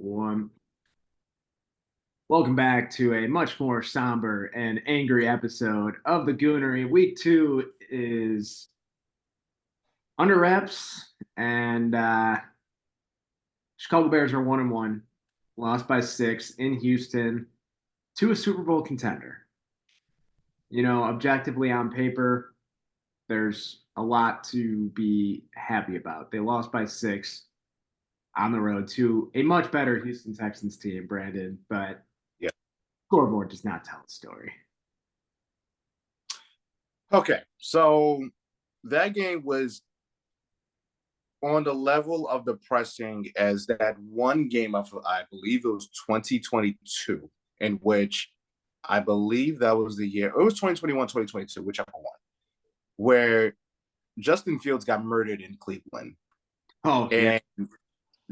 One. Welcome back to a much more somber and angry episode of the Goonery. Week 2 is under wraps, and Chicago Bears are 1-1, lost by 6 in Houston to a Super Bowl contender. Objectively on paper, there's a lot to be happy about. They lost by 6 on the road to a much better Houston Texans team, Brandon, but Yeah. scoreboard does not tell the story. Okay, so that game was on the level of depressing as that one game of, I believe it was 2022, in which I believe that was the year, it was 2021, 2022, whichever one, where Justin Fields got murdered in Cleveland. Oh, yeah. And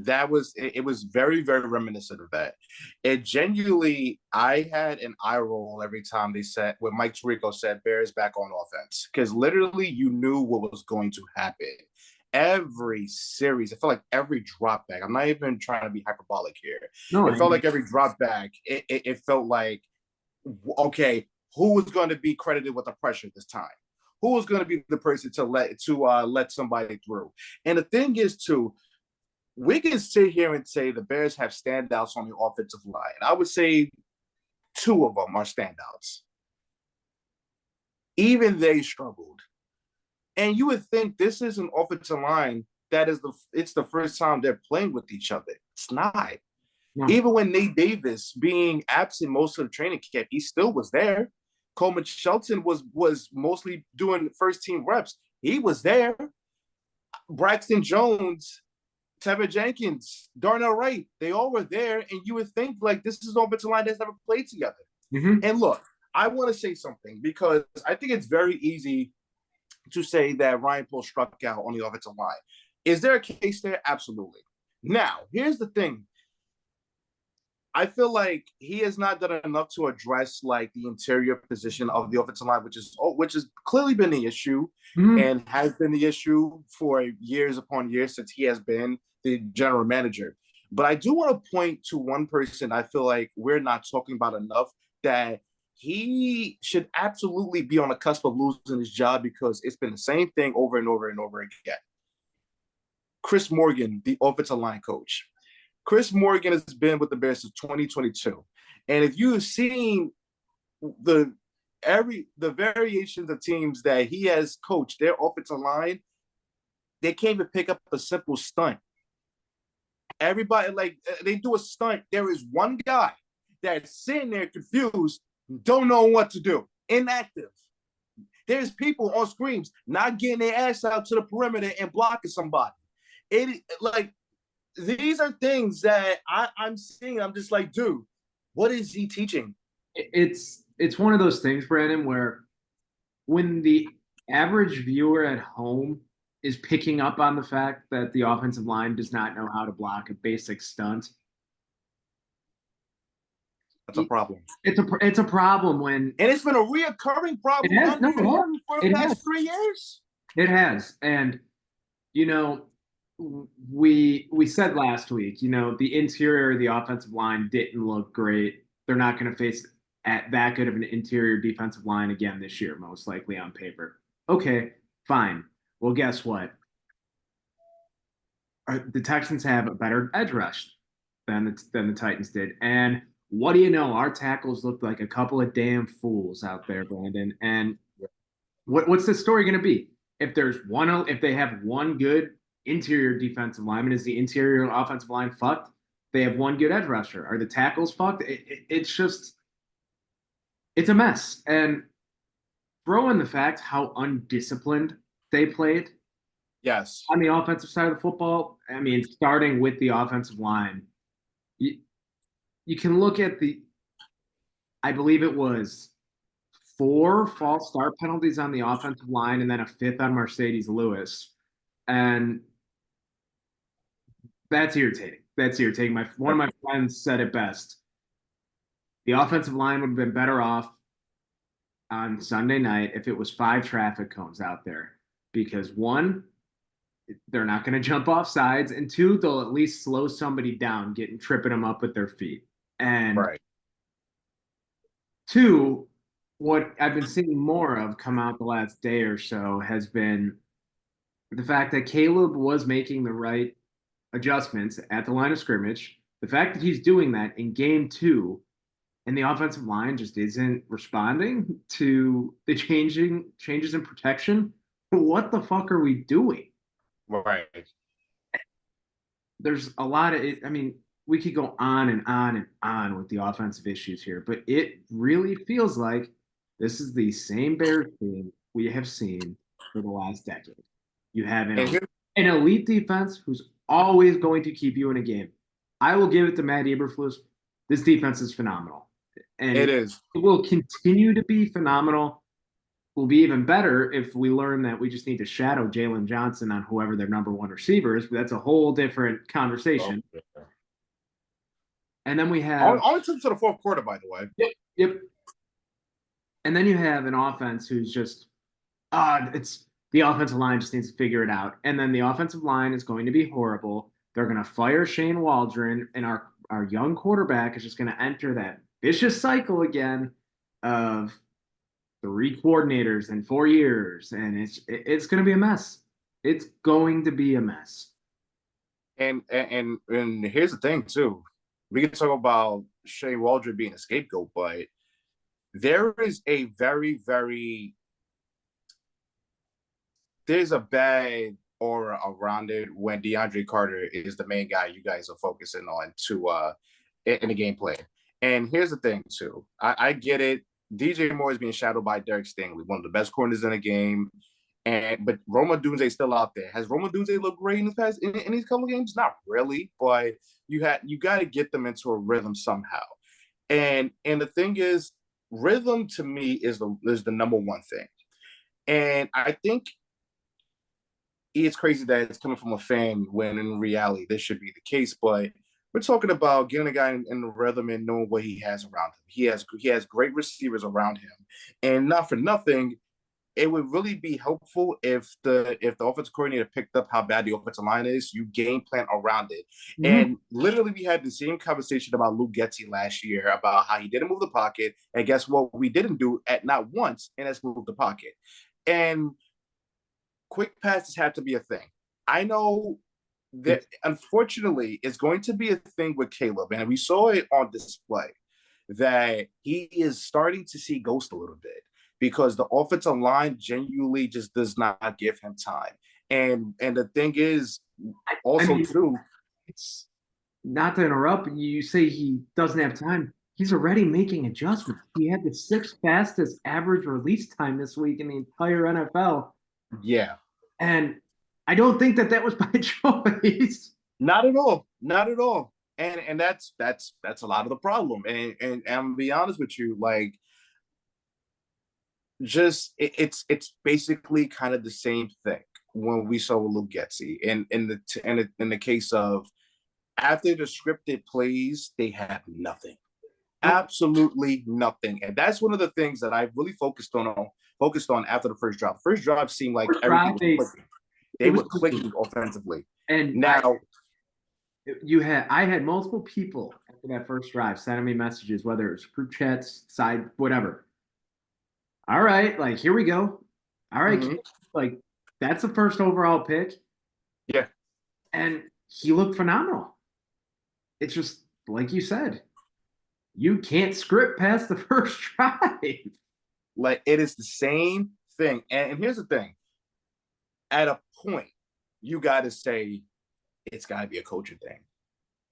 it was very, very reminiscent of that. It genuinely, I had an eye roll every time they said, when Mike Tirico said Bears back on offense, because literally you knew what was going to happen. Every series, it felt like every drop back. I'm not even trying to be hyperbolic here. No, It felt like every drop back, it felt like, okay, who was going to be credited with the pressure this time? Who was going to be the person to let somebody through? And the thing is, too, we can sit here and say the Bears have standouts on the offensive line. I would say two of them are standouts. Even they struggled. And you would think this is an offensive line that it's the first time they're playing with each other. It's not. no. Even when Nate Davis being absent most of the training camp, he still was there. Coleman Shelton was mostly doing first team reps. He was there. Braxton Jones, Tevin Jenkins, Darnell Wright, they all were there, and you would think like this is an offensive line that's never played together. Mm-hmm. And look, I want to say something because I think it's very easy to say that Ryan Poles struck out on the offensive line. Is there a case there? Absolutely. Now, here's the thing. I feel like he has not done enough to address like the interior position of the offensive line, which has clearly been the issue Mm-hmm. and has been the issue for years upon years since he has been the general manager. But I do want to point to one person I feel like we're not talking about enough, that he should absolutely be on the cusp of losing his job because it's been the same thing over and over and over again. Chris Morgan, the offensive line coach. Chris Morgan has been with the Bears since 2022. And if you've seen the variations of teams that he has coached, their offensive line, they can't even pick up a simple stunt. Everybody, like, they do a stunt. There is one guy that's sitting there confused, don't know what to do, inactive. There's people on screens not getting their ass out to the perimeter and blocking somebody. These are things that I'm seeing. I'm just like, dude, what is he teaching? It's one of those things, Brandon, where when the average viewer at home is picking up on the fact that the offensive line does not know how to block a basic stunt, That's a problem. it's a problem when And it's been a reoccurring problem it has. No, under him for the past 3 years. It has. And you know, we said last week, the interior of the offensive line didn't look great. They're not going to face at that good of an interior defensive line again this year, most likely on paper. Okay, fine. Well, guess what? The Texans have a better edge rush than the Titans did. And what do you know? Our tackles looked like a couple of damn fools out there, Brandon. And what's the story going to be? If they have one good interior defensive lineman, is the interior offensive line fucked? They have one good edge rusher. Are the tackles fucked? It's a mess. And throw in the fact how undisciplined they played. Yes. On the offensive side of the football, I mean, starting with the offensive line, you can look at I believe it was 4 false start penalties on the offensive line and then a 5th on Mercedes Lewis. And that's irritating. That's irritating. One of my friends said it best. The offensive line would have been better off on Sunday night if it was 5 traffic cones out there. Because one, they're not going to jump off sides, and two, they'll at least slow somebody down, getting tripping them up with their feet. And Right. two, what I've been seeing more of come out the last day or so has been the fact that Caleb was making the right adjustments at the line of scrimmage. The fact that he's doing that in game two and the offensive line just isn't responding to the changing changes in protection. What the fuck are we doing? Right. There's a lot of it. I mean, we could go on and on and on with the offensive issues here, but it really feels like this is the same Bears team we have seen for the last decade. You have an elite defense who's always going to keep you in a game. I will give it to Matt Eberflus. This defense is phenomenal. And it is. It will continue to be phenomenal. Will be even better if we learn that we just need to shadow Jalen Johnson on whoever their number one receiver is. But that's a whole different conversation. Oh, yeah. And then we have only took to the fourth quarter, by the way. Yep. And then you have an offense who's just it's the offensive line just needs to figure it out. And then the offensive line is going to be horrible. They're going to fire Shane Waldron, and our young quarterback is just going to enter that vicious cycle again of 3 coordinators in 4 years, and it's going to be a mess. It's going to be a mess. And here's the thing too. We can talk about Shane Waldron being a scapegoat, but there is a there's a bad aura around it when DeAndre Carter is the main guy you guys are focusing on in the gameplay. And here's the thing too. I get it. DJ Moore is being shadowed by Derek Stingley, one of the best corners in the game. But Rome Odunze's still out there. Has Rome Odunze looked great in these couple of games? Not really, but you got to get them into a rhythm somehow. And the thing is, rhythm to me is the number one thing. And I think it's crazy that it's coming from a fan when in reality this should be the case. But we're talking about getting a guy in the rhythm and knowing what he has around him. He has great receivers around him, and not for nothing, it would really be helpful if the offensive coordinator picked up how bad the offensive line is. You game plan around it, and literally we had the same conversation about Luke Getsy last year about how he didn't move the pocket, and guess what? We didn't do at not once, and that's move the pocket. And quick passes have to be a thing. I know that unfortunately it's going to be a thing with Caleb, and we saw it on display that he is starting to see ghost a little bit because the offensive line genuinely just does not give him time. And the thing is also too, it's not to interrupt, you say he doesn't have time. He's already making adjustments. He had the 6th fastest average release time this week in the entire NFL. Yeah. And I don't think that was by choice. Not at all. Not at all. And that's a lot of the problem. And I'm gonna be honest with you, like, just it's basically kind of the same thing when we saw with Luke Getsy. In the case of after the scripted plays, they have nothing. Absolutely nothing. And that's one of the things that I really focused on after the first drive. First drive seemed like everything was clicking. They were clicking offensively. And now I had multiple people after that first drive sending me messages, whether it was group chats, side, whatever. All right, like, here we go. All right, like, that's the first overall pick. Yeah. And he looked phenomenal. It's just, like you said, you can't script past the first drive. Like, it is the same thing. And here's the thing. At a point, you got to say, it's got to be a coaching thing.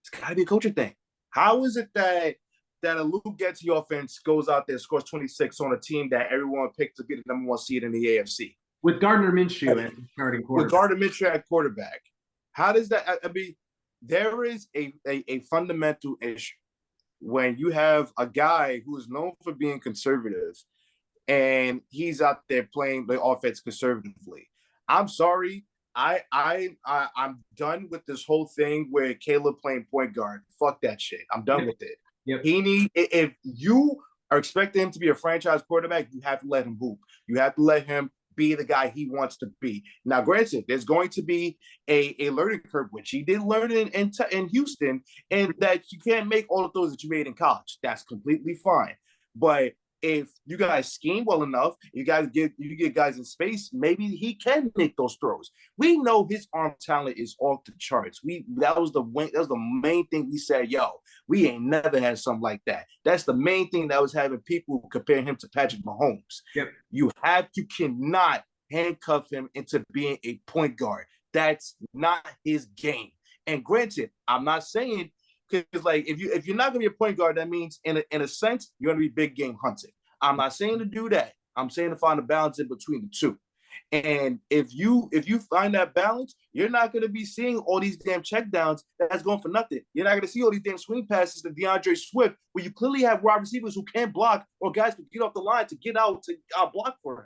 It's got to be a coaching thing. How is it that a Luke Getsy offense goes out there, scores 26 on a team that everyone picked to be the number 1 seed in the AFC? With Gardner Minshew at starting quarterback. With Gardner Minshew at quarterback. How does that – I mean, there is a fundamental issue when you have a guy who is known for being conservative and he's out there playing the offense conservatively. I'm sorry. I'm done with this whole thing where Caleb playing point guard. Fuck that shit. I'm done with it. Yep. If you are expecting him to be a franchise quarterback, you have to let him hoop. You have to let him be the guy he wants to be. Now, granted, there's going to be a learning curve, which he did learn in Houston, and that you can't make all the throws that you made in college. That's completely fine. But if you guys scheme well enough, you get guys in space, maybe he can make those throws. We know his arm talent is off the charts. That was the main thing we said, yo, we ain't never had something like that. That's the main thing that was having people compare him to Patrick Mahomes. Yep. You cannot handcuff him into being a point guard. That's not his game. And granted, I'm not saying, because like if you're not gonna be a point guard, that means in a sense you're gonna be big game hunting. I'm not saying to do that. I'm saying to find a balance in between the two. And if you find that balance, you're not gonna be seeing all these damn checkdowns that's going for nothing. You're not gonna see all these damn swing passes to DeAndre Swift, where you clearly have wide receivers who can't block or guys who get off the line to get out to block for him.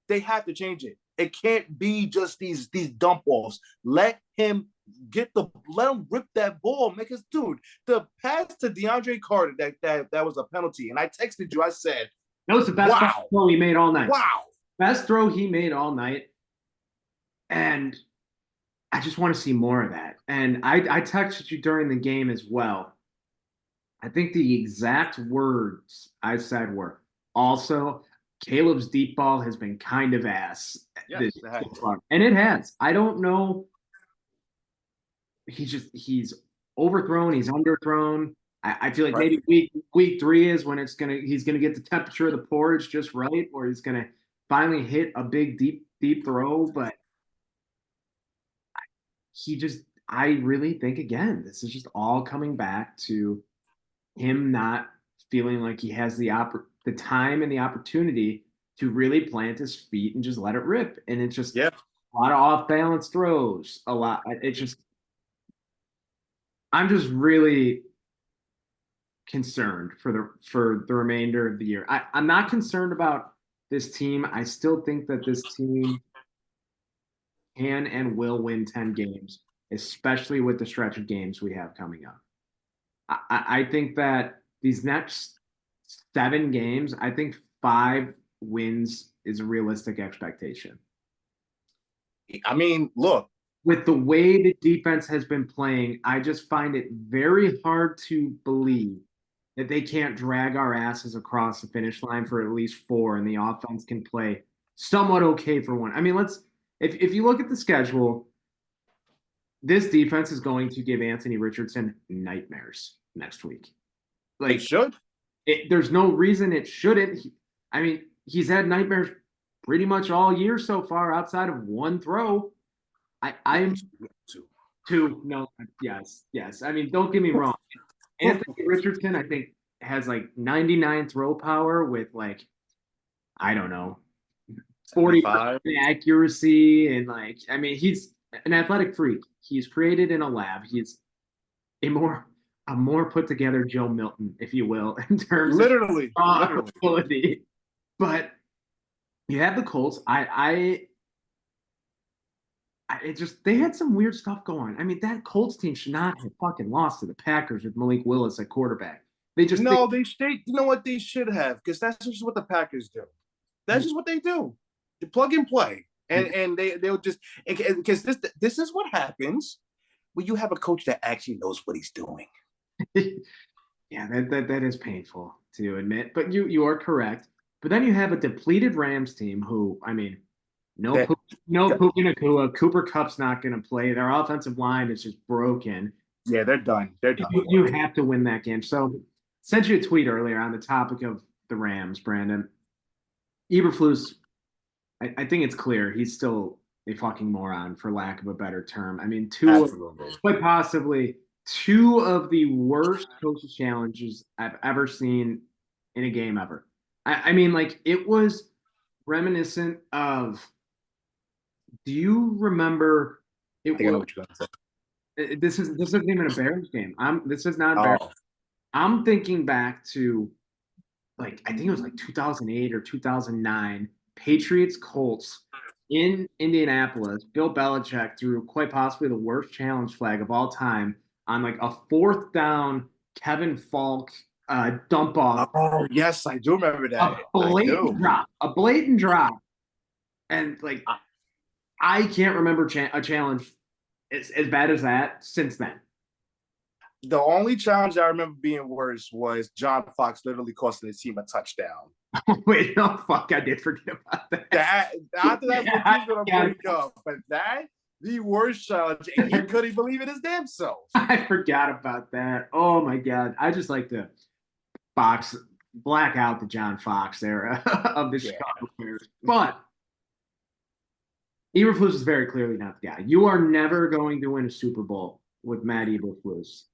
They have to change it. It can't be just these dump offs. Let him rip that ball. Make his dude. The pass to DeAndre Carter that was a penalty. And I texted you. I said that was the best throw he made all night. Wow. Best throw he made all night. And I just want to see more of that. And I texted you during the game as well. I think the exact words I said were also Caleb's deep ball has been kind of ass. Yes, and it has. I don't know. He's overthrown. He's underthrown. I feel like maybe week 3 is when he's gonna get the temperature of the porridge just right, or he's gonna finally hit a big deep throw. But I really think again, this is just all coming back to him not feeling like he has the time and the opportunity to really plant his feet and just let it rip. And it's just a lot of off balance throws. I'm just really concerned for the remainder of the year. I'm not concerned about this team. I still think that this team can and will win 10 games, especially with the stretch of games we have coming up. I think that these next 7 games, I think 5 wins is a realistic expectation. I mean, look. With the way the defense has been playing, I just find it very hard to believe that they can't drag our asses across the finish line for at least 4, and the offense can play somewhat okay for 1. I mean, if you look at the schedule, this defense is going to give Anthony Richardson nightmares next week. Like, it should. There's no reason it shouldn't. He's had nightmares pretty much all year so far, outside of 1 throw. I'm 2. No, yes. I mean, don't get me wrong. Anthony Richardson, I think, has like 99 throw power with like, I don't know, 40% accuracy, and he's an athletic freak. He's created in a lab. He's a more put together Joe Milton, if you will, in terms of ability. But you have the Colts. They had some weird stuff going. I mean, that Colts team should not have fucking lost to the Packers with Malik Willis at quarterback. They you know what they should have, because that's just what the Packers do. That's just what they do. They plug and play. And they'll just, because this is what happens when you have a coach that actually knows what he's doing. Yeah, that is painful to admit, but you are correct. But then you have a depleted Rams team who, no Puka Nacua. Cooper Kupp's not going to play. Their offensive line is just broken. Yeah, they're done. You have to win that game. So, sent you a tweet earlier on the topic of the Rams, Brandon. Eberflus, I think it's clear he's still a fucking moron, for lack of a better term. I mean, quite possibly 2 of the worst coaching challenges I've ever seen in a game ever. It was reminiscent of. Do you remember? I know what you're gonna say. This isn't even a Bears game. This is not a Bears. I'm thinking back to, I think it was 2008 or 2009, Patriots Colts in Indianapolis. Bill Belichick threw quite possibly the worst challenge flag of all time on a 4th down Kevin Falk dump off. Oh yes, I do remember that. A blatant drop. And like, I can't remember a challenge as bad as that since then. The only challenge I remember being worse was John Fox literally costing his team a touchdown. Wait, no, fuck, I did forget about that. That after that, the Yeah, team's gonna yeah, break up. But that the worst challenge, and he couldn't believe it his damn self. I forgot about that. Oh my god, I just like to box black out the John Fox era of the Yeah, Chicago Bears. But Eberflus is very clearly not the guy. You are never going to win a Super Bowl with Matt Eberflus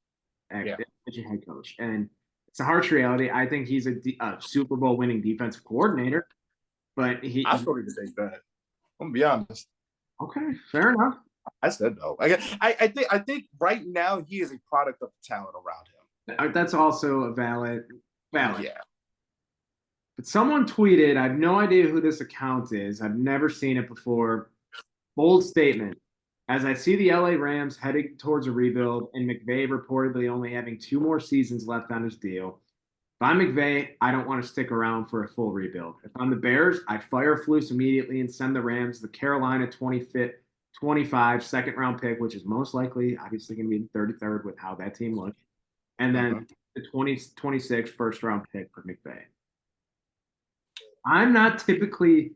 as yeah. your head coach, and it's a harsh reality. I think he's a Super Bowl winning defensive coordinator, but I still need to take that. I'm gonna be honest. okay, fair enough. I said no. I think right now he is a product of the talent around him. That's also a valid. Yeah. But someone tweeted, I have no idea who this account is. I've never seen it before. Bold statement. As I see the LA Rams heading towards a rebuild and McVay reportedly only having 2 more seasons left on his deal, if I'm McVay, I don't want to stick around for a full rebuild. If I'm the Bears, I fire Flus immediately and send the Rams the Carolina 25 second round pick, which is most likely obviously going to be the 33rd with how that team looks, and then the 2026 first round pick for McVay. I'm not typically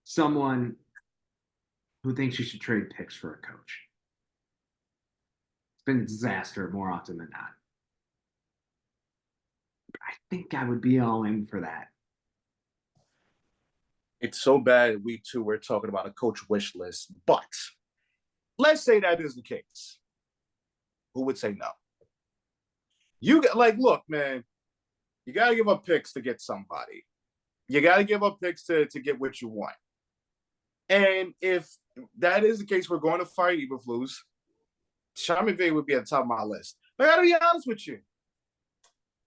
someone who thinks you should trade picks for a coach. It's been a disaster more often than not. I think I would be all in for that. It's so bad week 2 we're talking about a coach wish list, but let's say that is the case. Who would say no? You got look, man, you gotta give up picks to get somebody. You gotta give up picks to get what you want. And if that is the case, we're going to fire Eberflus. Sean McVay would be at the top of my list. But I gotta be honest with you.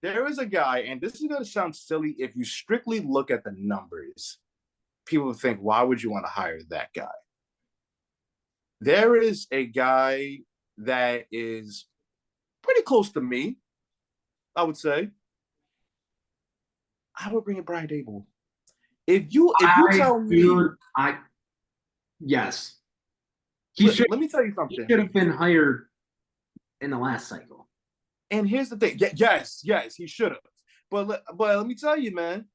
There is a guy, and this is gonna sound silly if you strictly look at the numbers. People think, why would you want to hire that guy? There is a guy that is pretty close to me, I would say. I would bring in Brian Dable. If you tell me, yes, let me tell you something. He should have been hired in the last cycle. And here's the thing. Yes, he should have. But let me tell you, man,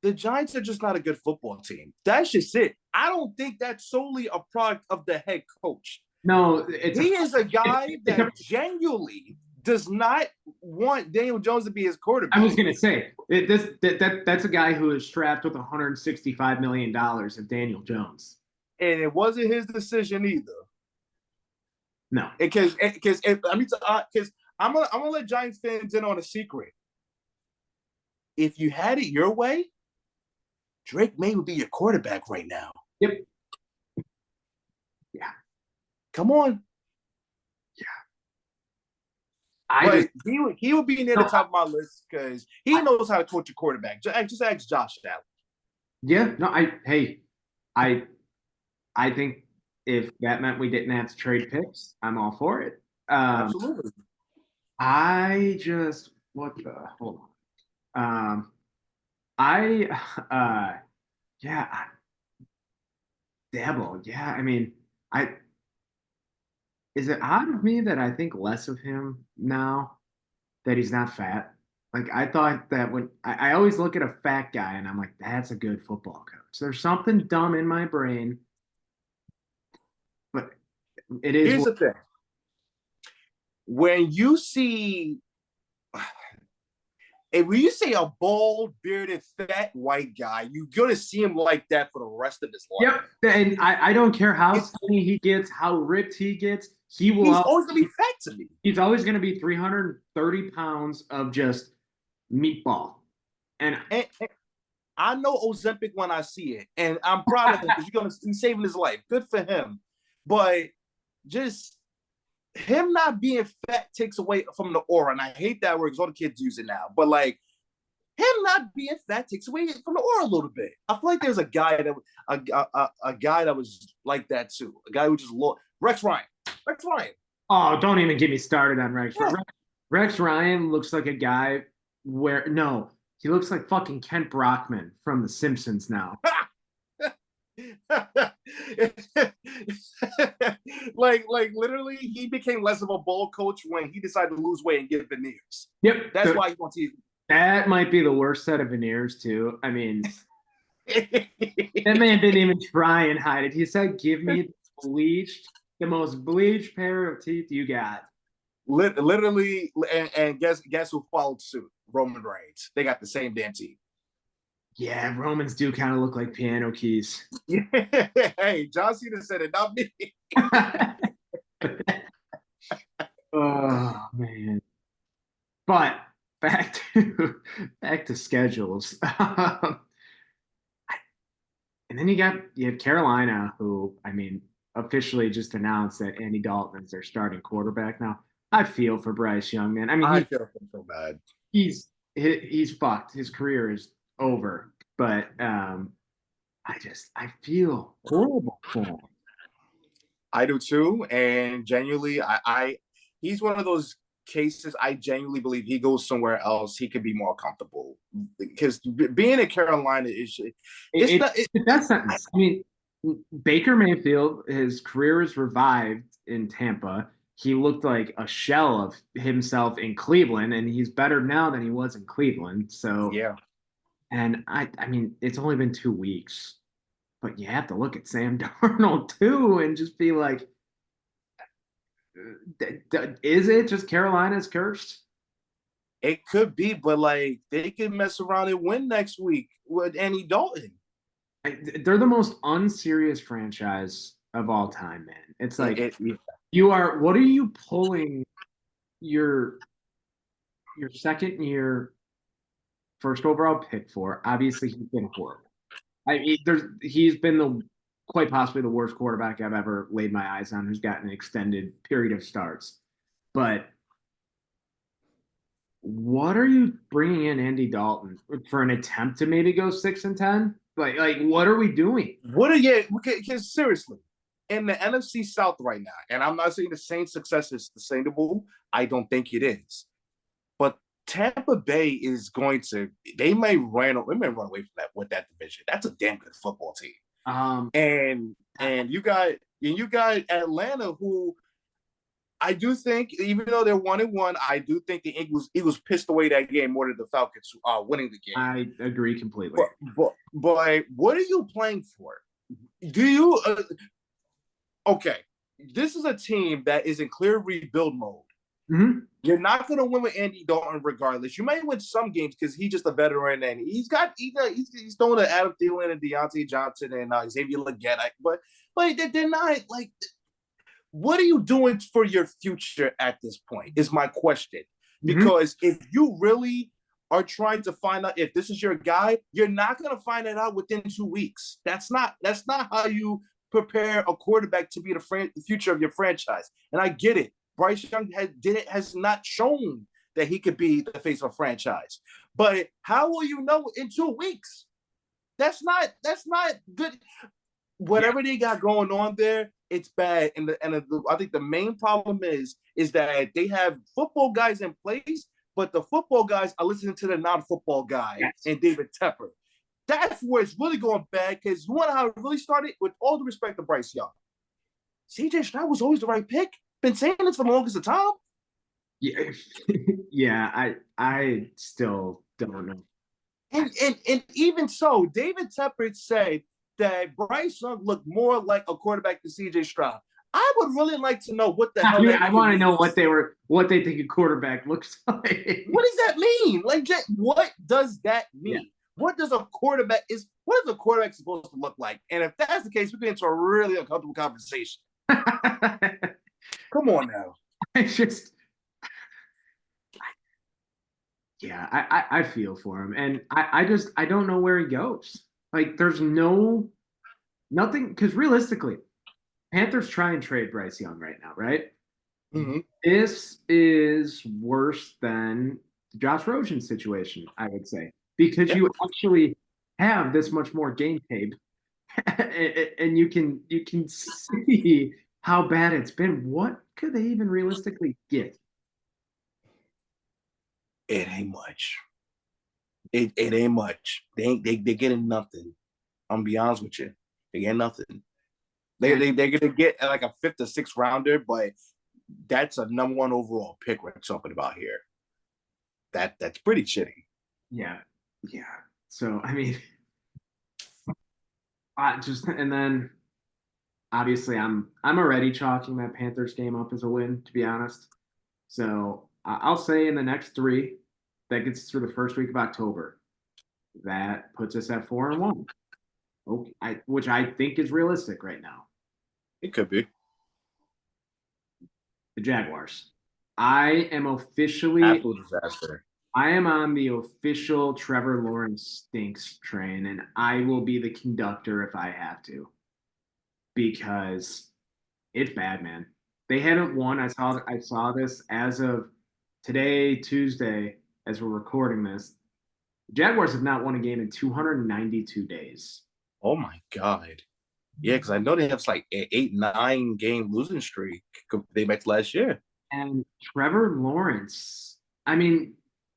the Giants are just not a good football team. That's just it. I don't think that's solely a product of the head coach. No, he is a guy that genuinely does not want Daniel Jones to be his quarterback. I was going to say, that's a guy who is strapped with $165 million of Daniel Jones. And it wasn't his decision either. No. Because I'm gonna let Giants fans in on a secret. If you had it your way, Drake May would be your quarterback right now. Yep. Yeah. Come on. He would be near the top of my list because he knows how to coach a quarterback. Just ask Josh Allen. Yeah, no, I think if that meant we didn't have to trade picks, I'm all for it. Absolutely. Hold on. Dabble. Yeah, I mean, is it odd of me that I think less of him now that he's not fat? Like I thought that when I always look at a fat guy and I'm like, that's a good football coach. There's something dumb in my brain, but it is. Here's the thing: when you see a bald, bearded, fat white guy, you're gonna see him like that for the rest of his life. Yep, and I don't care how skinny he gets, how ripped he gets. He's always gonna be fat to me. He's always gonna be 330 pounds of just meatball. And I know Ozempic when I see it, and I'm proud of him because he's saving his life. Good for him. But just him not being fat takes away from the aura, and I hate that word because all the kids use it now. But like him not being fat takes away from the aura a little bit. I feel like there's a guy that was like that too. A guy who just Rex Ryan. Oh, don't even get me started on Rex. Yeah. Rex Ryan looks like a guy he looks like fucking Kent Brockman from The Simpsons now. like literally, he became less of a ball coach when he decided to lose weight and get veneers. Yep. That's why he's on TV. That might be the worst set of veneers too. I mean, that man didn't even try and hide it. He said, "Give me the most bleached pair of teeth you got." Literally, and guess who followed suit? Roman Reigns. They got the same damn teeth. Yeah, Romans do kind of look like piano keys. Hey, John Cena said it, not me. Oh man. But back back to schedules. And then you have Carolina, who I mean officially just announced that Andy Dalton is their starting quarterback now. I feel for Bryce Young, man. I mean I feel so bad. he's fucked. His career is over. But I feel horrible for him. I do too, and genuinely, I he's one of those cases. I genuinely believe he goes somewhere else, he could be more comfortable because being in Carolina is it's It, not. it's that sentence. I mean, Baker Mayfield, his career is revived in Tampa. He looked like a shell of himself in Cleveland, and he's better now than he was in Cleveland. So, Yeah, and I mean, it's only been 2 weeks, but you have to look at Sam Darnold too, and just be like, is it just Carolina's cursed? it could be, but like they could mess around and win next week with Andy Dalton. They're the most unserious franchise of all time, man. It's like It you are. What are you pulling your second year first overall pick for? Obviously, he's been horrible. He's been the quite possibly the worst quarterback I've ever laid my eyes on. Who's gotten an extended period of starts, but what are you bringing in Andy Dalton for an attempt to maybe go 6-10? Like what are we doing? What are you? Because seriously, in the NFC South right now, and I'm not saying the same success is sustainable. I don't think it is. But Tampa Bay is going to. They may run away from that with that division. That's a damn good football team. Um, And you got Atlanta, who I do think, even though they're 1-1, I do think the Eagles pissed away that game more than the Falcons winning the game. I agree completely. But what are you playing for? Do you okay? This is a team that is in clear rebuild mode. Mm-hmm. You're not going to win with Andy Dalton regardless. You may win some games because he's just a veteran and he's throwing to Adam Thielen and Deontay Johnson and Xavier Legette. But they're not like. What are you doing for your future at this point? Is my question. Because if you really are trying to find out if this is your guy, you're not going to find it out within 2 weeks. That's not how you prepare a quarterback to be the future of your franchise. And I get it. Bryce Young has not shown that he could be the face of a franchise. But how will you know in 2 weeks? That's not good. Whatever they got going on there, it's bad. And I think the main problem is that they have football guys in place, but the football guys are listening to the non-football guy and David Tepper. That's where it's really going bad because you want to how it really started, with all the respect to Bryce Young. CJ Stroud was always the right pick. Been saying this for the longest of time. Yeah, yeah. I still don't know. And even so, David Tepper said that Bryce Young looked more like a quarterback than CJ Stroud. I would really like to know what the hell. I want to know what they think a quarterback looks like. What does that mean? Like, what does that mean? Yeah. What is a quarterback supposed to look like? And if that's the case, we get into a really uncomfortable conversation. Come on now. I feel for him, and I don't know where he goes. Like, there's nothing, because realistically, Panthers try and trade Bryce Young right now, right? Mm-hmm. This is worse than the Josh Rosen situation, I would say, because you actually have this much more game tape, and you can see how bad it's been. What could they even realistically get? It ain't much. It ain't much. They're getting nothing. I'm gonna be honest with you. They get nothing. And They're gonna get like a fifth or sixth rounder, but that's a number one overall pick we're talking about here. That's pretty shitty. yeah, yeah. So I mean, I just and then obviously I'm already chalking that Panthers game up as a win, to be honest. So I'll say in the next three, that gets us through the first week of October. That puts us at 4-1. Okay, which I think is realistic right now. It could be The Jaguars. I am officially absolute disaster. I am on the official Trevor Lawrence stinks train, and I will be the conductor if I have to, because it's bad, man. They haven't won. I saw this as of today, Tuesday, as we're recording this. The Jaguars have not won a game in 292 days. Oh my god. Yeah, because I know they have like an 8-9 game losing streak they met last year. And Trevor Lawrence, I mean,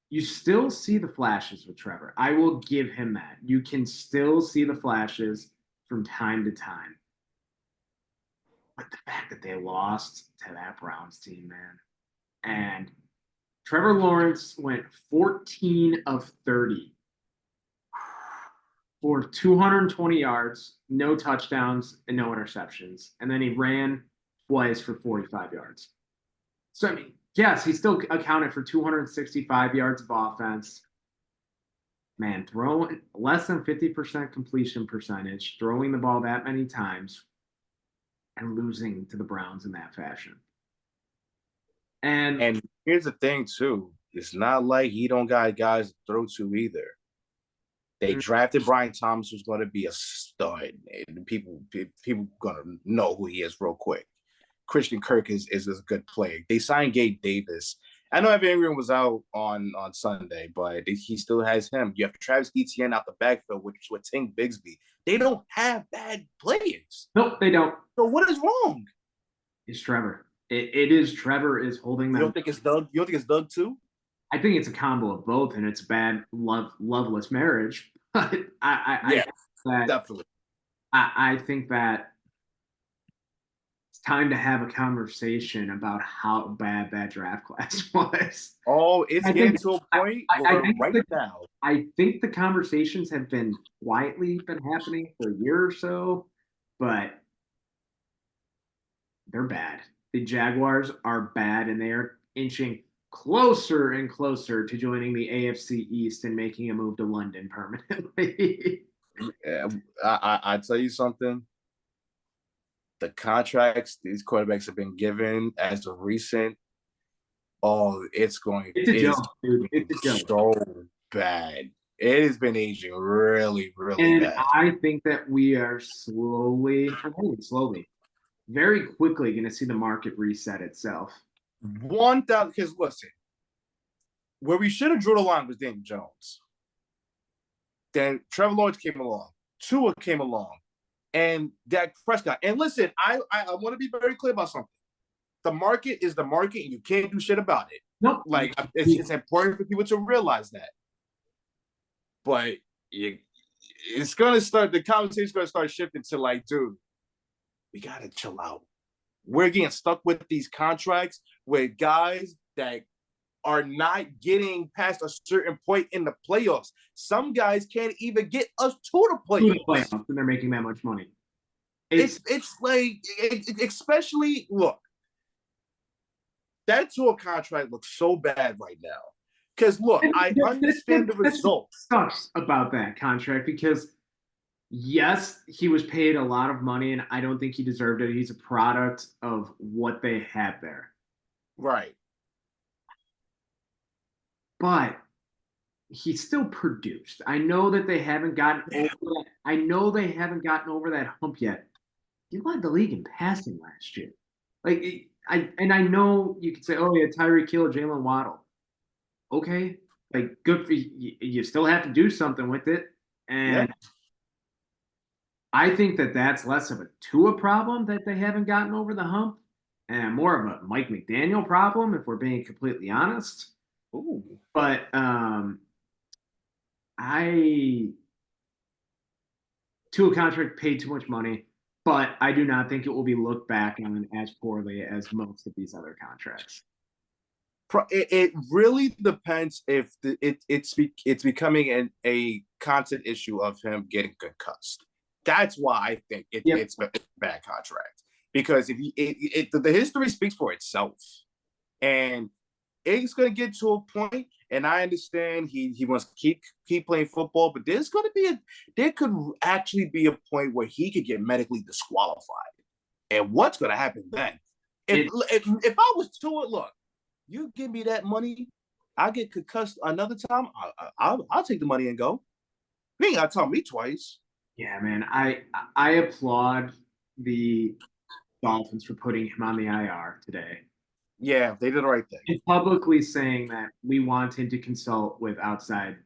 you still see the flashes with Trevor. I will give him that. You can still see the flashes from time to time. But the fact that they lost to that Browns team, man. And Trevor Lawrence went 14 of 30 for 220 yards, no touchdowns, and no interceptions. And then he ran twice for 45 yards. So, I mean, yes, he still accounted for 265 yards of offense. Man, throwing less than 50% completion percentage, throwing the ball that many times, and losing to the Browns in that fashion. And And here's the thing too. It's not like he don't got guys to throw to either. They drafted Brian Thomas, who's going to be a stud, and people gonna know who he is real quick. Christian Kirk is a good player. They signed Gabe Davis. I know Evan Ingram was out on Sunday, but he still has him. You have Travis Etienne out the backfield, which with Tank Bigsby. They don't have bad players. nope, they don't. So what is wrong? It's Trevor. It is Trevor is holding You them. don't think it's Doug? You don't think it's Doug too? I think it's a combo of both, and it's bad loveless marriage. But Yeah, that definitely. I think that it's time to have a conversation about how bad that draft class was. Oh, it's I getting think to a point I where think right now. I think the conversations have been quietly been happening for a year or so, but they're bad. The Jaguars are bad, and they are inching closer and closer to joining the AFC East and making a move to London permanently. I tell you something. The contracts these quarterbacks have been given as of recent, oh, It's a joke, dude. It's a joke. so bad. It has been aging really, really And bad. I think that we are slowly, very quickly going to see the market reset itself. 1,000. Because listen, where we should have drew the line was Daniel Jones. Then Trevor Lawrence came along, Tua came along, and Dak Prescott. And listen, I want to be very clear about something. The market is the market, and you can't do shit about it. Nope. Like it's important for people to realize that. But it's gonna start. The conversation's gonna start shifting to like, dude, we gotta chill out. We're getting stuck with these contracts with guys that are not getting past a certain point in the playoffs. Some guys can't even get us to the playoffs. And they're making that much money. It's like, especially look, that tour contract looks so bad right now. Because look, I understand the results. Sucks about that contract because yes, he was paid a lot of money, and I don't think he deserved it. He's a product of what they had there. Right. But he still produced. I know that they haven't gotten over that. I know they haven't gotten over that hump yet. He led the league in passing last year. Like I know you could say, oh yeah, Tyreek Hill, Jalen Waddle. Okay, like good for you. You still have to do something with it, and I think that that's less of a Tua problem that they haven't gotten over the hump, and more of a Mike McDaniel problem, if we're being completely honest. Ooh. But Tua contract paid too much money, but I do not think it will be looked back on as poorly as most of these other contracts. It really depends if it's becoming a constant issue of him getting concussed. That's why I think Yep. it's a bad contract, because if the history speaks for itself, and it's going to get to a point, and I understand he wants to keep playing football, but there could actually be a point where he could get medically disqualified, and what's going to happen then? If I was to it, look, you give me that money, I get concussed another time, I'll take the money and go. You ain't got to tell me twice. Yeah, man. I applaud the Dolphins for putting him on the IR today. Yeah, they did the right thing. And publicly saying that we want him to consult with outside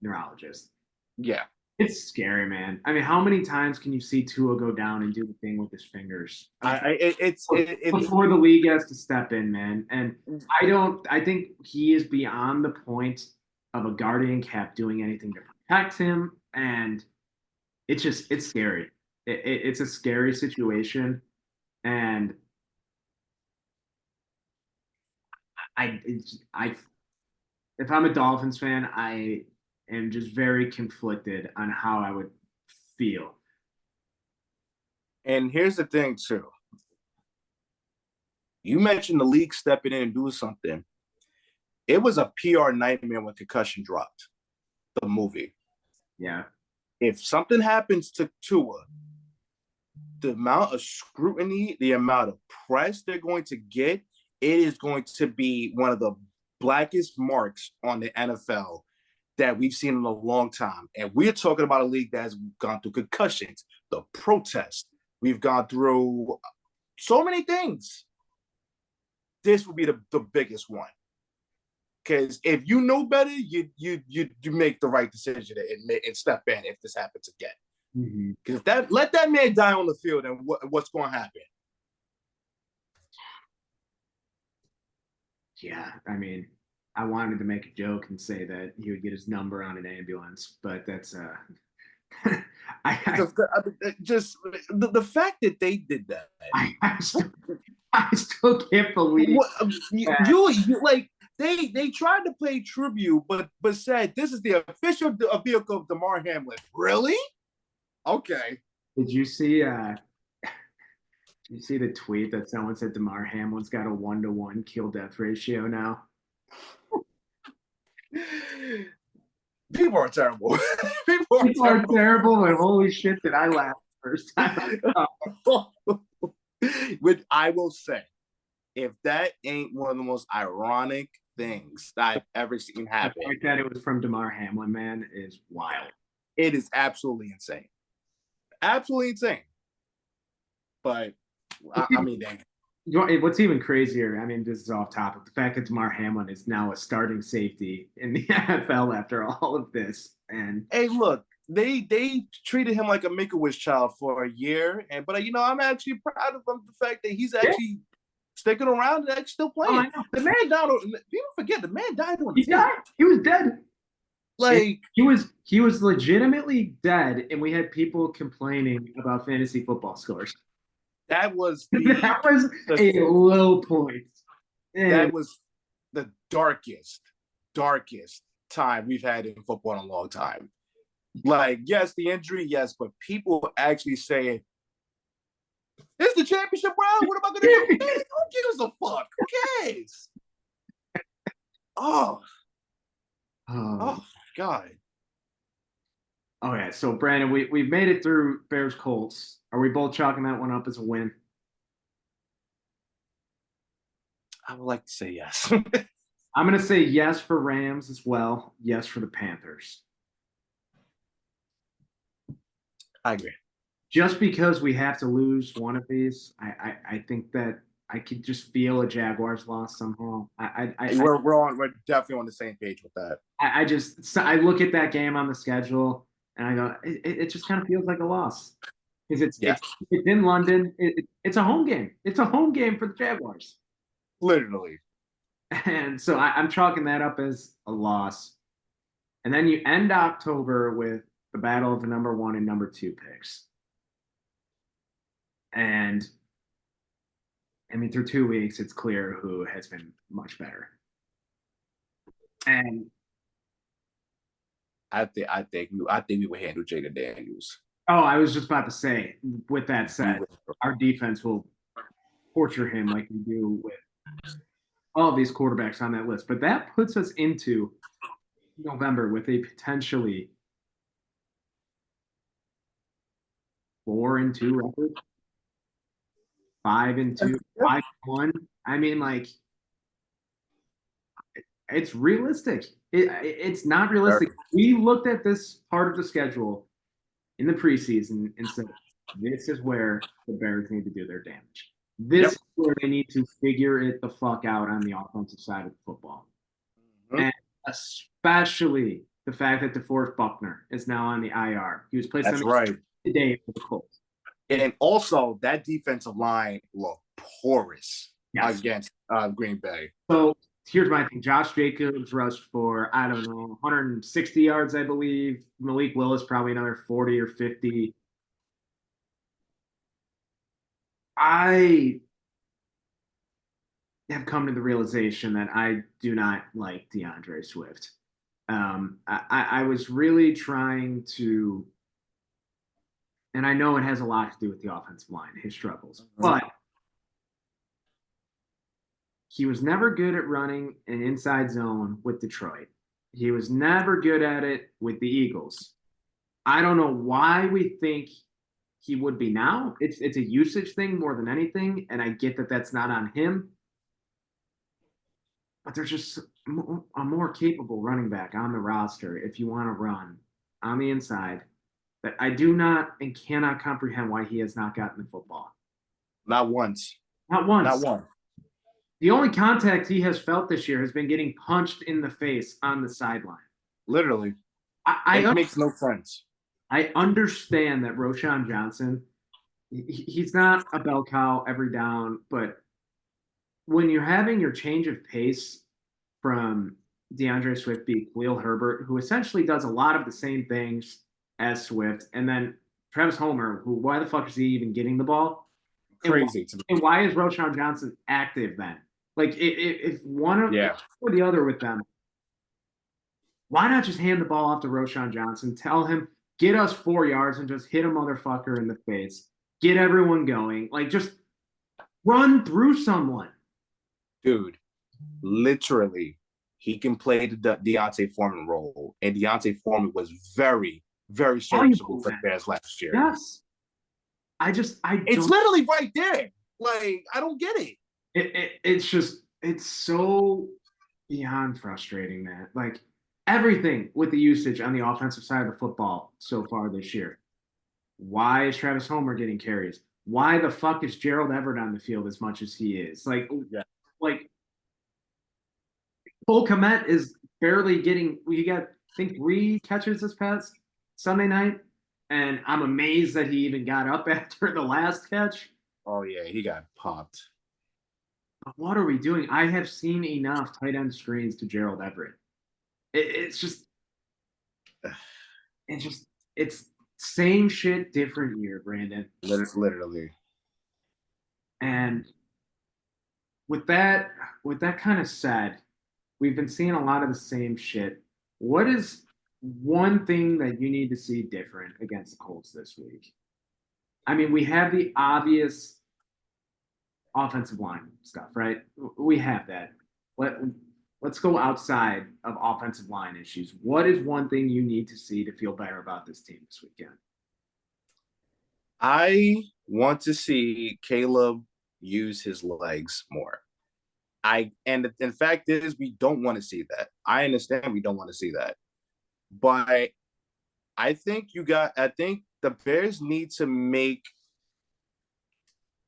neurologists. Yeah. It's scary, man. I mean, how many times can you see Tua go down and do the thing with his fingers? Before the league has to step in, man. And I think he is beyond the point of a guardian cap doing anything to protect him. And it's scary. It's a scary situation. And if I'm a Dolphins fan, I am just very conflicted on how I would feel. And here's the thing, too. You mentioned the league stepping in and doing something. It was a PR nightmare when Concussion dropped, the movie. Yeah. If something happens to Tua, the amount of scrutiny, the amount of press they're going to get, it is going to be one of the blackest marks on the NFL that we've seen in a long time. And we're talking about a league that has gone through concussions, the protests. We've gone through so many things. This will be the biggest one. Because if you know better, you make the right decision and step in if this happens again. Because let that man die on the field, and what's going to happen? Yeah, I mean, I wanted to make a joke and say that he would get his number on an ambulance, but that's just the fact that they did that. I still can't believe you like they tried to play tribute, but said this is the official vehicle of Damar Hamlin. Really? Okay. Did you see the tweet that someone said Damar Hamlin's got a 1-to-1 kill death ratio now? People are terrible. People are terrible, and holy shit, did I laugh the first time. Which I will say, if that ain't one of the most ironic things that I've ever seen happen. The fact that it was from Damar Hamlin, man, is wild. It is absolutely insane. Absolutely insane. But, I mean, dang. What's even crazier, I mean, this is off topic, the fact that Damar Hamlin is now a starting safety in the NFL after all of this. And hey, look, they treated him like a Make-A-Wish child for a year, but I'm actually proud of him, the fact that he's actually sticking around and actually still playing. The man died. People forget the man died on. He died. He was dead. Like he was legitimately dead, and we had people complaining about fantasy football scores. That was a low point. That was the darkest time we've had in football in a long time. Like, yes, the injury, yes, but people actually saying, it's the championship round. What am I going to do? Who gives a fuck? Who cares? Oh, God. Oh, yeah. So, Brandon, we've made it through Bears Colts. Are we both chalking that one up as a win? I would like to say yes. I'm going to say yes for Rams as well. Yes for the Panthers. I agree. Just because we have to lose one of these, I think that I could just feel a Jaguars loss somehow. We're definitely on the same page with that. I look at that game on the schedule and I go, it just kind of feels like a loss because it's in London. It's a home game. It's a home game for the Jaguars. Literally. And so I'm chalking that up as a loss. And then you end October with the battle of the number 1 and number 2 picks. And I mean, through 2 weeks, it's clear who has been much better. And I think we would handle Jaden Daniels. I was just about to say, with that said, our defense will torture him like we do with all of these quarterbacks on that list. But that puts us into November with a potentially 4-2 record, 5-2, 5-1. I mean, like, it's realistic. It's not realistic. We looked at this part of the schedule in the preseason and said, this is where the Bears need to do their damage. This is where they need to figure it the fuck out on the offensive side of the football. Mm-hmm. And especially the fact that DeForest Buckner is now on the IR. He was placed on the today for the Colts. And also, that defensive line looked porous against Green Bay. So here's my thing. Josh Jacobs rushed for, 160 yards, I believe. Malik Willis probably another 40 or 50. I have come to the realization that I do not like DeAndre Swift. I was really trying to, and I know it has a lot to do with the offensive line, his struggles, but he was never good at running an inside zone with Detroit. He was never good at it with the Eagles. I don't know why we think he would be now. It's a usage thing more than anything, and I get that that's not on him. But there's just a more capable running back on the roster if you want to run on the inside that I do not and cannot comprehend why he has not gotten the football. Not once. Not once. Not once. The only contact he has felt this year has been getting punched in the face on the sideline. Literally. It makes no sense. I understand that Roschon Johnson, he's not a bell cow every down, but when you're having your change of pace from DeAndre Swift beat Khalil Herbert, who essentially does a lot of the same things as Swift, and then Travis Homer, who, why the fuck is he even getting the ball? Crazy. And why is Roschon Johnson active then? Like, if one of or the other with them, why not just hand the ball off to Roschon Johnson, tell him, get us 4 yards and just hit a motherfucker in the face, get everyone going, like, just run through someone. Dude, literally, he can play the Deontay Foreman role, and Deontay Foreman was very, very serviceable for the Bears last year. Yes. It's literally right there. Like, I don't get it. It's so beyond frustrating, man. Like, everything with the usage on the offensive side of the football so far this year. Why is Travis Homer getting carries? Why the fuck is Gerald Everett on the field as much as he is? Like Cole Kmet is barely getting. We got, I think, 3 catches this past Sunday night, and I'm amazed that he even got up after the last catch. Oh yeah, he got popped. But what are we doing? I have seen enough tight end screens to Gerald Everett. It's same shit, different year, Brandon. Literally. And with that kind of said, we've been seeing a lot of the same shit. What is one thing that you need to see different against the Colts this week? I mean, we have the obvious offensive line stuff, right? We have that. Let's go outside of offensive line issues. What is one thing you need to see to feel better about this team this weekend? I want to see Caleb use his legs more. And in fact is we don't want to see that. I understand we don't want to see that. But I think the Bears need to make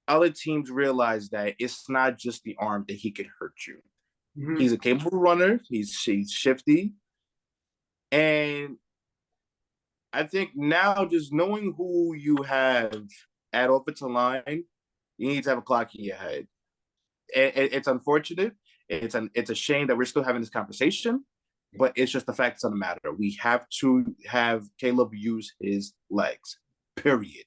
other teams realize that it's not just the arm that he can hurt you. Mm-hmm. He's a capable runner. He's shifty. And I think now just knowing who you have at offensive line, you need to have a clock in your head. It's unfortunate. It's a shame that we're still having this conversation. but it's just the facts of the matter. We have to have Caleb use his legs, period.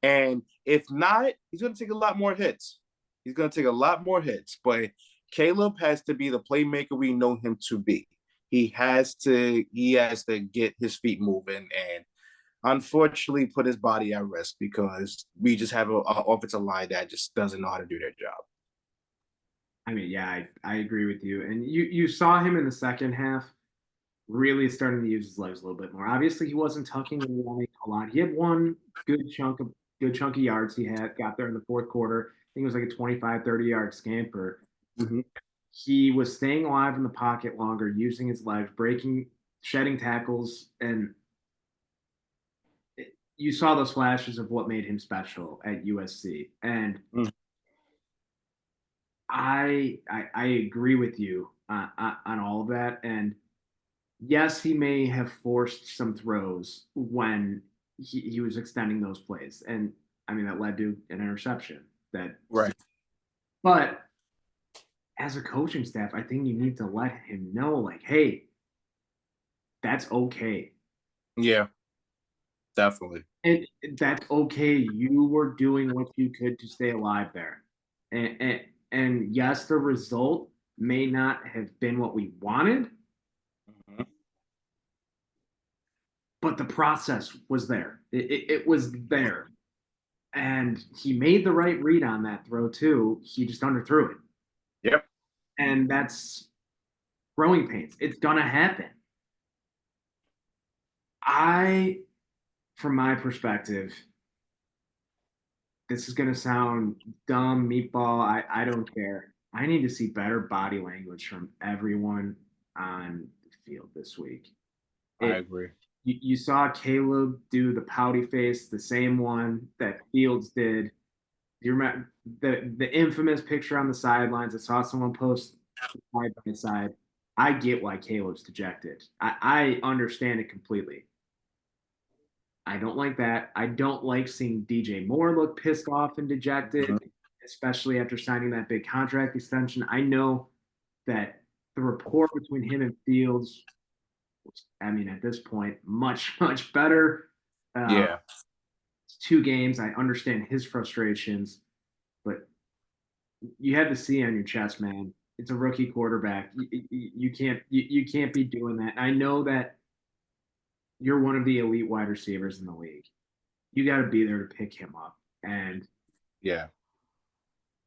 And if not, he's going to take a lot more hits. He's going to take a lot more hits, but Caleb has to be the playmaker we know him to be. He has to get his feet moving and unfortunately put his body at risk because we just have an offensive line that just doesn't know how to do their job. I mean, yeah, I agree with you. And you saw him in the second half really starting to use his legs a little bit more. Obviously, he wasn't tucking and running a lot. He had one good chunk of yards he had got there in the fourth quarter. I think it was like a 25, 30-yard scamper. Mm-hmm. He was staying alive in the pocket longer, using his legs, shedding tackles, and you saw those flashes of what made him special at USC. And I agree with you on all of that. And yes, he may have forced some throws when he was extending those plays. And I mean, that led to an interception. Right. But as a coaching staff, I think you need to let him know, like, hey, that's okay. Yeah, definitely. And that's okay. You were doing what you could to stay alive there. And yes, the result may not have been what we wanted, but the process was there. It was there. And he made the right read on that throw, too. He just underthrew it. Yep. And that's growing pains. It's going to happen. From my perspective, this is going to sound dumb, meatball. I don't care. I need to see better body language from everyone on the field this week. I agree. You saw Caleb do the pouty face, the same one that Fields did. You remember the infamous picture on the sidelines? I saw someone post side by side. I get why Caleb's dejected. I understand it completely. I don't like that. I don't like seeing DJ Moore look pissed off and dejected, especially after signing that big contract extension. I know that the rapport between him and Fields, I mean, at this point, much, much better. Yeah. It's 2 games. I understand his frustrations, but you have the C on your chest, man. It's a rookie quarterback. You can't be doing that. I know that you're one of the elite wide receivers in the league. You got to be there to pick him up. And yeah,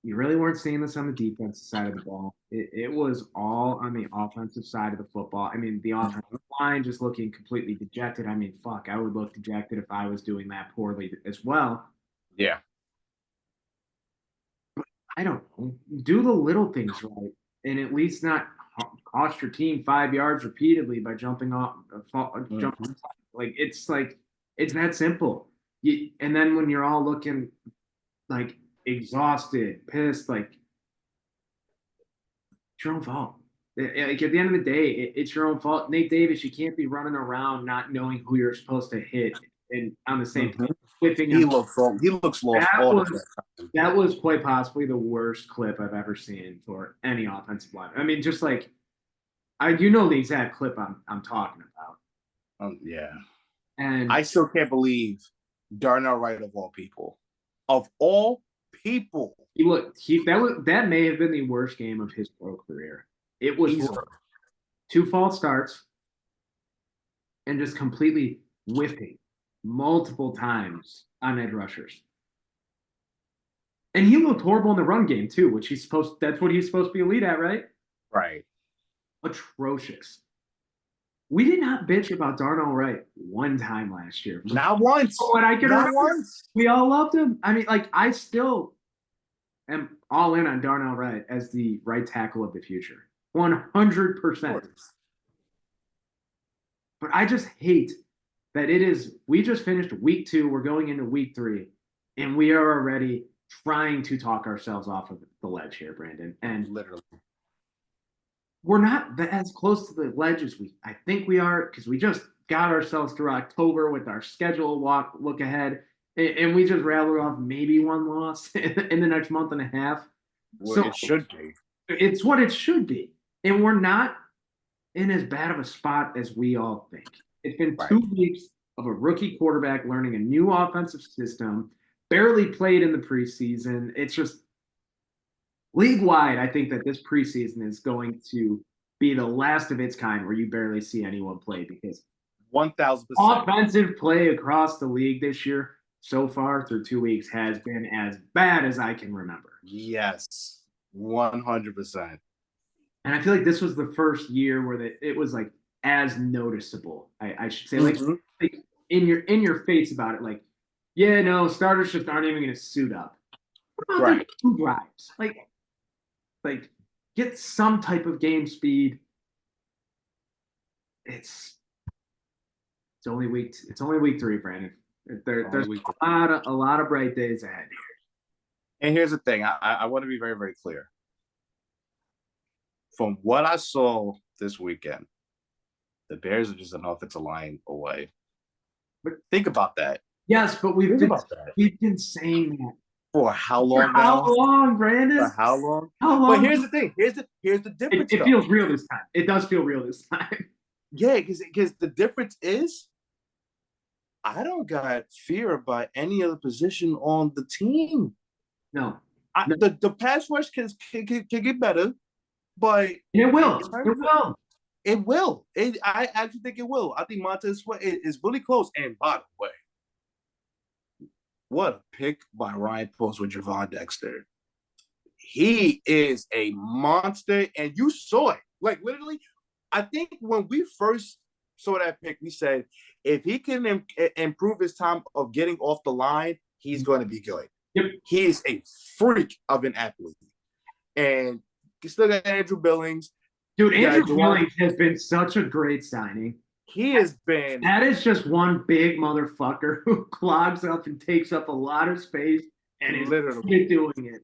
you really weren't seeing this on the defensive side of the ball. It was all on the offensive side of the football. I mean, the offensive line just looking completely dejected. I mean, fuck, I would look dejected if I was doing that poorly as well. Yeah. But I don't know. Do the little things right and at least not cost your team 5 yards repeatedly by jumping off. Like it's that simple. And then when you're all looking like exhausted, pissed, like it's your own fault. Like at the end of the day, it's your own fault. Nate Davis, you can't be running around not knowing who you're supposed to hit and on the same whipping. He looks lost all the time. That was quite possibly the worst clip I've ever seen for any offensive line. I mean, just like you know the exact clip I'm talking about. Yeah. And I still can't believe Darnell Wright of all people. Of all people. That may have been the worst game of his pro career. It was 2 false starts and just completely whiffing multiple times on edge rushers. And he looked horrible in the run game too, which that's what he's supposed to be elite at, right? Right. Atrocious. We did not bitch about Darnell Wright one time last year. Not once. What I can remember, once. We all loved him. I mean, like, I still am all in on Darnell Wright as the right tackle of the future. 100%. But I just hate that we just finished week 2. We're going into week 3, and we are already trying to talk ourselves off of the ledge here, Brandon. And literally, we're not as close to the ledge as I think we are because we just got ourselves through October with our schedule look ahead, and we just rattled off maybe 1 loss in the next month and a half. Well, so it should be. It's what it should be. And we're not in as bad of a spot as we all think. It's been Right. 2 weeks of a rookie quarterback learning a new offensive system, barely played in the preseason. It's just league wide. I think that this preseason is going to be the last of its kind where you barely see anyone play because 1,000%. offensive play across the league this year so far through 2 weeks has been as bad as I can remember. Yes, 100%. And I feel like this was the first year where it was like as noticeable. I should say Mm-hmm. like in your face about it. Like, yeah, no, starters just aren't even going to suit up. What about their Right. 2 drives? Like get some type of game speed. It's it's only week 3, Brandon. There's Only week. a lot of bright days ahead. And here's the thing. I want to be very, very clear. From what I saw this weekend, the Bears are just an offensive line away. But think about that. Yes, but we've been saying that For how for long how now? long, Brandon? For how long? How But long? here's the thing. Here's the difference. It feels real this time. It does feel real this time. Yeah, because the difference is I don't got fear about any other position on the team. No, The pass rush can get better, but it in will. terms It of will. it will. I actually think it will. I think Montez Sweat is really close. And by the way, what a pick by Ryan Post with Javon Dexter. He is a monster, and you saw it. Like literally, I think when we first saw that pick, we said if he can improve his time of getting off the line, he's going to be good. Yep. He is a freak of an athlete, and you still got Andrew Billings. Dude, Andrew Billings has been such a great signing. He has been. That is just one big motherfucker who clogs up and takes up a lot of space and is literally doing it.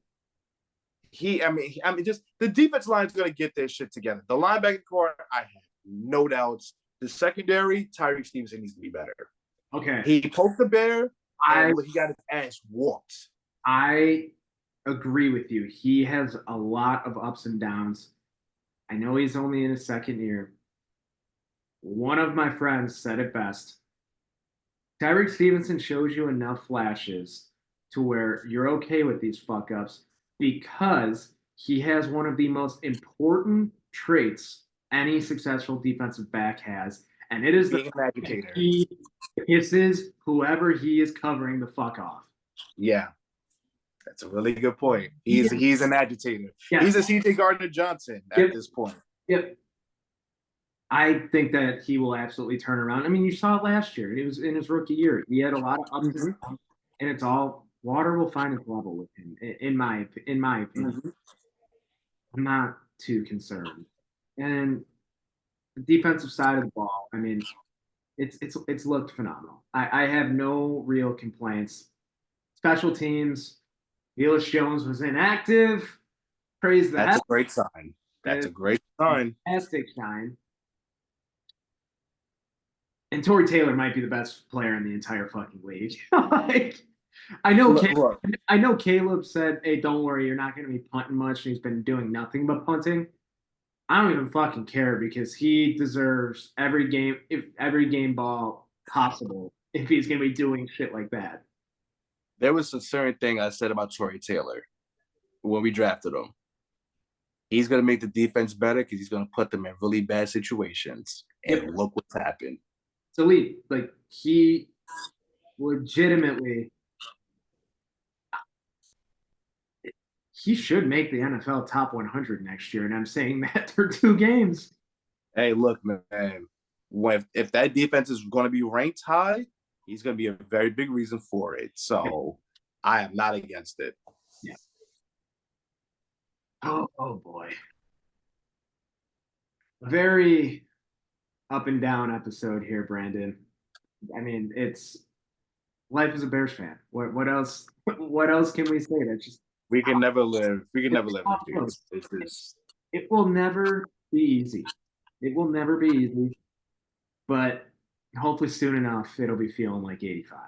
I mean, just the defense line is going to get their shit together. The linebacking core, I have no doubts. The secondary, Tyreek Stevenson needs to be better. Okay. He poked the bear, and he got his ass whooped. I agree with you. He has a lot of ups and downs. I know he's only in his second year. One of my friends said it best. Tyreek Stevenson shows you enough flashes to where you're okay with these fuck ups because he has one of the most important traits any successful defensive back has, and it is being an agitator. He pisses whoever he is covering the fuck off. Yeah, that's a really good point. He's an agitator. Yes. He's a C.J. Gardner-Johnson at this point. Yep. I think that he will absolutely turn around. I mean, you saw it last year. It was in his rookie year. He had a lot of ups and downs, and it's all water will find its level with him. In my opinion, I'm not too concerned. And the defensive side of the ball, I mean, it's looked phenomenal. I have no real complaints. Special teams, Velus Jones was inactive. Praise the That's a great sign. That's a great sign. Fantastic sign. And Torrey Taylor might be the best player in the entire fucking league. Like, I know Caleb said, "Hey, don't worry, you're not going to be punting much." And he's been doing nothing but punting. I don't even fucking care because he deserves every game ball possible if he's going to be doing shit like that. There was a certain thing I said about Torrey Taylor when we drafted him. He's going to make the defense better because he's going to put them in really bad situations. And look what's happened. It's elite. Like, he legitimately he should make the NFL top 100 next year, and I'm saying that through 2 games. Hey, look, man. If that defense is going to be ranked high, he's going to be a very big reason for it. So I am not against it. Yeah. Oh boy. Very up and down episode here, Brandon. I mean, it's life as a Bears fan. What else? What else can we say? That's just we can never live. We can never live in peace. It will never be easy. It will never be easy. But hopefully soon enough, it'll be feeling like 85.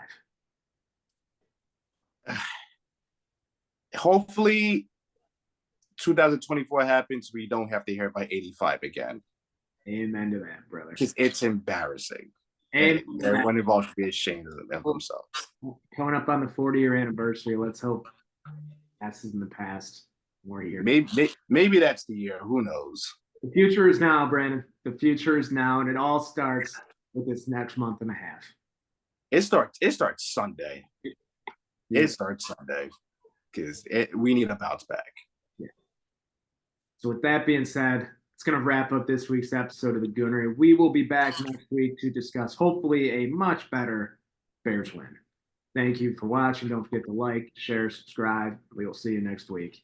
Hopefully 2024 happens. We don't have to hear about 85 again. Amen to that, brother. Because it's embarrassing. And And everyone involved should be ashamed of themselves. coming up on the 40-year anniversary, let's hope past is in the past. More years. Maybe that's the year. Who knows? The future is now, Brandon. The future is now, and it all starts with this next month and a half. It starts Sunday. Yeah. It starts Sunday because we need a bounce back. Yeah. So with that being said, it's going to wrap up this week's episode of the Goonery. We will be back next week to discuss hopefully a much better Bears win. Thank you for watching. Don't forget to like, share, subscribe. We will see you next week.